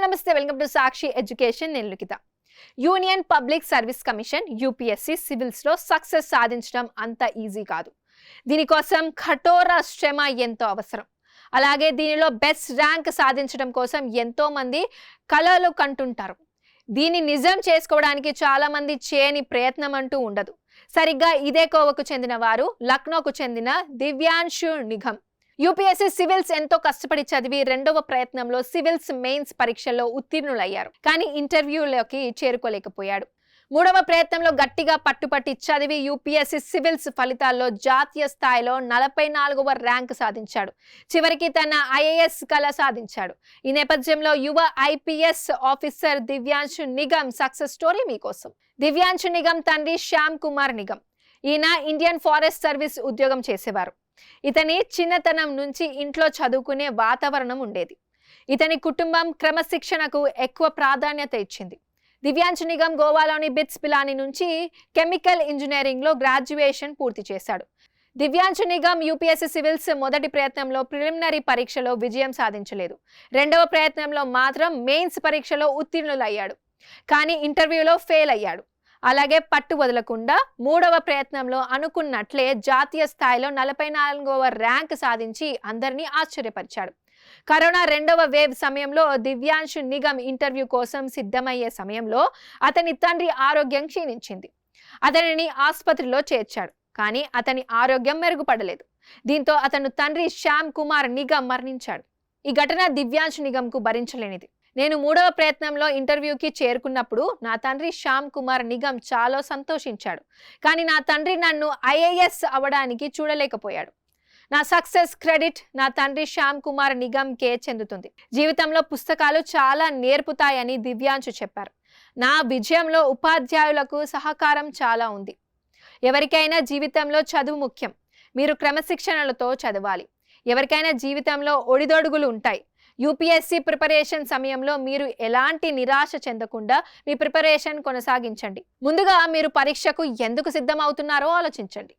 నమస్తే, welcome to Sakshi education. నేను Likhita. Union Public Service Commission UPSC civils లో సక్సెస్ సాధించడం అంత ఈజీ కాదు. దీనికోసం కఠోర శ్రమ ఎంతో అవసరం. అలాగే దీనిలో బెస్ట్ ర్యాంక్ సాధించడం కోసం ఎంతో మంది కలలు కంటుంటారు. దీన్ని నిజం చేసుకోవడానికి చాలా మంది చేయని ప్రయత్నం అంటూ ఉండదు. సరిగ్గా ఇదే కోవకు చెందిన వారు లక్నోకు చెందిన దివ్యాంశు నిగమ్. యూపీఎస్సీ సివిల్స్ ఎంతో కష్టపడి చదివి రెండవ ప్రయత్నంలో సివిల్స్ మెయిన్స్ పరీక్షల్లో ఉత్తీర్ణులయ్యారు. కానీ ఇంటర్వ్యూలోకి చేరుకోలేకపోయాడు. మూడవ ప్రయత్నంలో గట్టిగా పట్టుపట్టి చదివి యూపీఎస్సీ సివిల్స్ ఫలితాల్లో జాతీయ స్థాయిలో 44వ ర్యాంక్ సాధించాడు. చివరికి తన ఐఏఎస్ కళ సాధించాడు. ఈ నేపథ్యంలో యువ IPS officer Divyanshu Nigam success story మీకోసం. దివ్యాంశు నిగమ్ తండ్రి శ్యామ్ కుమార్ నిగమ్. ఈయన ఇండియన్ ఫారెస్ట్ సర్వీస్ ఉద్యోగం చేసేవారు. ఇతని చిన్నతనం నుంచి ఇంట్లో చదువుకునే వాతావరణం ఉండేది. ఇతని కుటుంబం క్రమశిక్షణకు ఎక్కువ ప్రాధాన్యత ఇచ్చింది. దివ్యాంశు నిగమ్ గోవాలోని బిట్స్ పిలాని నుంచి కెమికల్ ఇంజనీరింగ్ లో గ్రాడ్యుయేషన్ పూర్తి చేశాడు. దివ్యాంశు నిగమ్ యూపీఎస్సీ సివిల్స్ మొదటి ప్రయత్నంలో ప్రిలిమినరీ పరీక్షలో విజయం సాధించలేదు. రెండవ ప్రయత్నంలో మాత్రం మెయిన్స్ పరీక్షలో ఉత్తీర్ణులయ్యాడు. కానీ ఇంటర్వ్యూలో ఫెయిల్ అయ్యాడు. అలాగే పట్టు వదలకుండా మూడవ ప్రయత్నంలో అనుకున్నట్లే జాతీయ స్థాయిలో 44వ ర్యాంక్ సాధించి అందరినీ ఆశ్చర్యపరిచాడు. కరోనా రెండవ వేవ్ సమయంలో దివ్యాంశు నిగమ్ ఇంటర్వ్యూ కోసం సిద్ధమయ్యే సమయంలో అతని తండ్రి ఆరోగ్యం క్షీణించింది. అతనిని ఆసుపత్రిలో చేర్చాడు. కానీ అతని ఆరోగ్యం మెరుగుపడలేదు. దీంతో అతను తండ్రి శ్యామ్ కుమార్ నిగమ్ మరణించాడు. ఈ ఘటన దివ్యాంశు నిగమ్కు భరించలేనిది. నేను మూడవ ప్రయత్నంలో ఇంటర్వ్యూకి చేరుకున్నప్పుడు నా తండ్రి శ్యామ్ కుమార్ నిగమ్ చాలా సంతోషించాడు. కానీ నా తండ్రి నన్ను ఐఏఎస్ అవ్వడానికి చూడలేకపోయాడు. నా సక్సెస్ క్రెడిట్ నా తండ్రి శ్యామ్ కుమార్ నిగమ్కే చెందుతుంది. జీవితంలో పుస్తకాలు చాలా నేర్పుతాయని దివ్యాంశు చెప్పారు. నా విజయంలో ఉపాధ్యాయులకు సహకారం చాలా ఉంది. ఎవరికైనా జీవితంలో చదువు ముఖ్యం. మీరు క్రమశిక్షణలతో చదవాలి. ఎవరికైనా జీవితంలో ఒడిదొడుగులు ఉంటాయి. యూపీఎస్సీ ప్రిపరేషన్ సమయంలో మీరు ఎలాంటి నిరాశ చెందకుండా మీ ప్రిపరేషన్ కొనసాగించండి. ముందుగా మీరు పరీక్షకు ఎందుకు సిద్ధం అవుతున్నారో ఆలోచించండి.